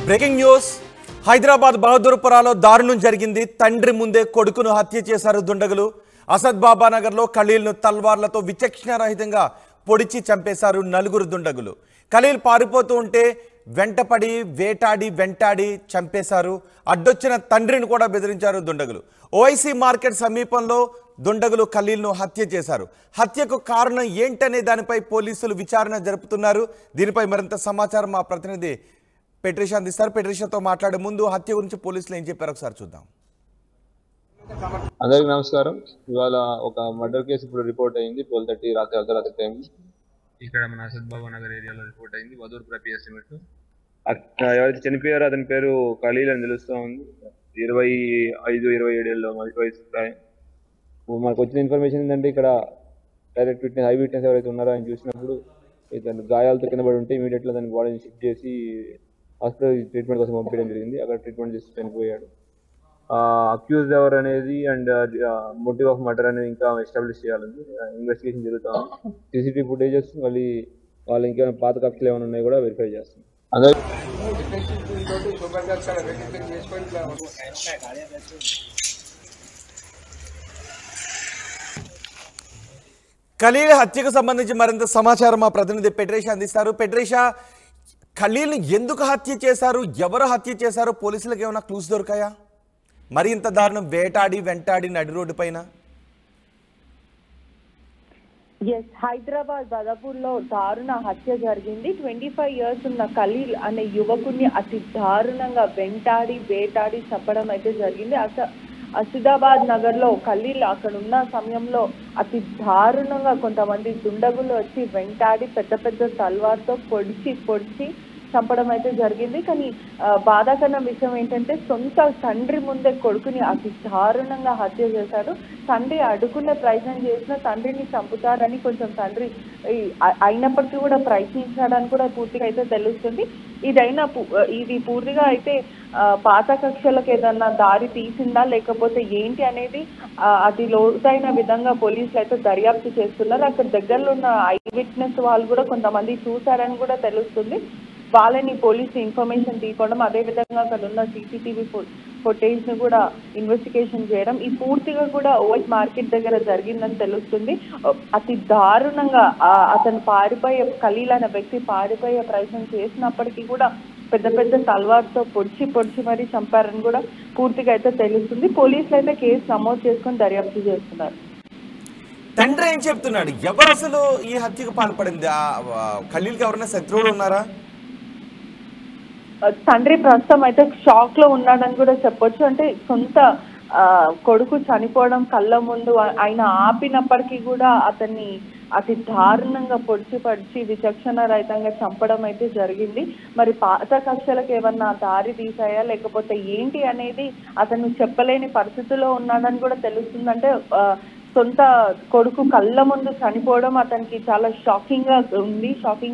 Breaking news Hyderabad బహదూర్పురాలో దారుణం జరిగింది. తండ్రి ముందే కొడుకును హత్య చేశారు దుండగులు. అసద్ బాబా నగర్లో ఖలీల్ను తల్వార్లతో విచక్షణారహితంగా పొడిచి చంపేశారు నలుగురు దుండగులు. ఖలీల్ పారిపోతూ ఉంటే వెంటపడి వెంటాడి చంపేశారు. అడ్డొచ్చిన తండ్రిని కూడా బెదిరించారు దుండగులు. ఓఐసీ మార్కెట్ సమీపంలో దుండగులు ఖలీల్ను హత్య చేశారు. హత్యకు కారణం ఏంటనే దానిపై పోలీసులు విచారణ జరుపుతున్నారు. దీనిపై మరింత సమాచారం మా ప్రతినిధి పెట్రిషా అందిస్తారు. పెట్రిషాతో మాట్లాడే ముందు హత్య గురించి పోలీసులు ఏం చెప్పారు ఒకసారి చూద్దాం. అందరికి నమస్కారం. ఇవాళ ఒక మర్డర్ కేసు ఇప్పుడు రిపోర్ట్ అయింది 12:30 రాత్రి అర్ధరాత్రి టైం. ఇక్కడ మన అసద్ బాబా నగర్ ఏరియాలో రిపోర్ట్ అయింది. వదూర్పుర పిఎస్ లిమిట్. ఎవరైతే చనిపోయారో అతని పేరు ఖలీల్ అని తెలుస్తూ ఉంది. 25-27 ఏళ్ళలో వయసు. మాకు వచ్చిన ఇన్ఫర్మేషన్ ఏంటంటే ఇక్కడ డైరెక్ట్ విట్నెస్, ఐ విట్నెస్ ఎవరైతే ఉన్నారో ఆయన చూసినప్పుడు ఇతను గాయాలతో కింద పడి ఉంటే ఇమీడియట్గా దాని బాడీని షిఫ్ట్ చేసి హాస్పిటల్ ట్రీట్మెంట్ కోసం పంపించడం జరిగింది. అక్కడ ట్రీట్మెంట్ చేసి చనిపోయాడు. అక్యూజ్డ్ ఎవరు అనేది అండ్ మోటివ్ ఆఫ్ మర్డర్ అనేది ఇంకా ఎస్టాబ్లిష్ చేయాలని ఇన్వెస్టిగేషన్ జరుగుతుంది. సీసీటీవీ ఫుటేజెస్ మళ్ళీ వాళ్ళు ఇంకేమైనా పాత కక్షలు ఏమైనా ఉన్నాయి కూడా వెరిఫై చేస్తాం. ఖలీల్ హత్యకు సంబంధించి మరింత సమాచారం మా ప్రతినిధి పెట్రిషా అందిస్తారు. పెట్రిషా, ఖలీల్ని ఎందుకు హత్య చేశారు, ఎవరు హత్య చేశారు, పోలీసులకు ఏమైనా క్లూస్ దొరికాయా? మరి ఇంత దారుణం వెంటాడి నడి రోడ్డు పైన? హైదరాబాద్ బదాపూర్లో దారుణ హత్య జరిగింది. 25 years ఉన్న ఖలీల్ అనే యువకుడిని అతి దారుణంగా వేటాడి చంపడం అయితే జరిగింది. అసిదాబాద్ నగర్ లో ఖలీల్ అక్కడ ఉన్న సమయంలో అతి దారుణంగా కొంతమంది దుండగులు వచ్చి వెంటాడి పెద్ద తల్వార్తో పొడిచి చంపడం అయితే జరిగింది. కానీ బాధాకరమైన విషయం ఏంటంటే సొంత తండ్రి ముందే కొడుకుని అతి దారుణంగా హత్య చేశాడు. తండ్రి అడ్డుకునే ప్రయత్నం చేసిన తండ్రిని చంపుతారని కొంచెం తండ్రి అయినప్పటికీ కూడా ప్రయత్నించాడని కూడా పూర్తిగా అయితే తెలుస్తుంది. ఇది పూర్తిగా అయితే పాత కక్షలకు ఏదన్నా దారి తీసిందా లేకపోతే ఏంటి అనేది అది లోతైన విధంగా పోలీసులు అయితే దర్యాప్తు చేస్తున్నారు. అక్కడ దగ్గరలో ఉన్న ఐ విట్నెస్ వాళ్ళు కూడా కొంతమంది చూశారని కూడా తెలుస్తుంది. వాళ్ళని పోలీసు ఇన్ఫర్మేషన్ తీసుకోవడం, అదేవిధంగా అక్కడ ఉన్న సీసీటీవీ ఫుటేజ్ ను కూడా ఇన్వెస్టిగేషన్ చేయడం, ఈ పూర్తిగా కూడా ఓఎస్ మార్కెట్ దగ్గర జరిగిందని తెలుస్తుంది. అతి దారుణంగా అతను ఖలీల్ అనే వ్యక్తి పారిపోయే ప్రయత్నం చేసినప్పటికీ కూడా పెద్ద తల్వార్తో పొడిచి మరీ చంపారని కూడా పూర్తిగా అయితే తెలుస్తుంది. పోలీసులు అయితే కేసు నమోదు చేసుకుని దర్యాప్తు చేస్తున్నారు. తండ్రి ఏం చెప్తున్నాడు? ఎవరు అసలు ఈ హత్యకు పాల్పడింది? ఖలీల్కి ఎవరైనా శత్రువులు ఉన్నారా? తండ్రి ప్రస్తుతం అయితే షాక్ లో ఉన్నాడని కూడా చెప్పొచ్చు. అంటే సొంత కొడుకు చనిపోవడం కళ్ళ ముందు ఆయన ఆపినప్పటికీ కూడా అతన్ని అతి దారుణంగా పొడిచి విచక్షణ రహితంగా చంపడం అయితే జరిగింది. మరి పాత కక్షలకు ఏమన్నా దారి తీసాయా లేకపోతే ఏంటి అనేది అతను చెప్పలేని పరిస్థితిలో ఉన్నాడని కూడా తెలుస్తుంది. అంటే సొంత కొడుకు కళ్ళ ముందు చనిపోవడం అతనికి చాలా షాకింగ్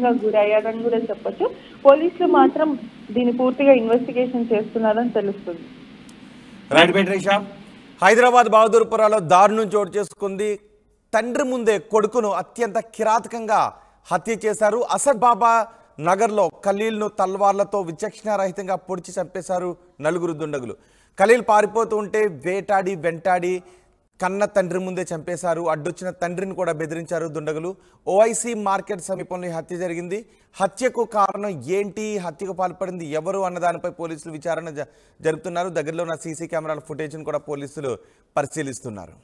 గా గురయ్యాడని కూడా చెప్పొచ్చు. పోలీసులు మాత్రం దీన్ని పూర్తిగా ఇన్వెస్టిగేషన్ చేస్తున్నారని తెలుస్తుంది. రైట్ పెట్రిషా, హైదరాబాద్ బహదూర్పురాలో దారుణం చోటు చేసుకుంది. తండ్రి ముందే కొడుకును అత్యంత కిరాతకంగా హత్య చేశారు. అసద్ బాబా నగర్లో ఖలీల్ను తల్వార్లతో విచక్షణారహితంగా పొడిచి చంపేశారు నలుగురు దుండగులు. ఖలీల్ పారిపోతూ ఉంటే వెంటాడి కన్న తండ్రి ముందే చంపేశారు. అడ్డొచ్చిన తండ్రిని కూడా బెదిరించారు దుండగులు. ఓఐసీ మార్కెట్ సమీపంలో ఈ హత్య జరిగింది. హత్యకు కారణం ఏంటి, హత్యకు పాల్పడింది ఎవరు అన్న దానిపై పోలీసులు విచారణ జరుపుతున్నారు. దగ్గరలో ఉన్న సీసీ కెమెరాల ఫుటేజ్ను కూడా పోలీసులు పరిశీలిస్తున్నారు.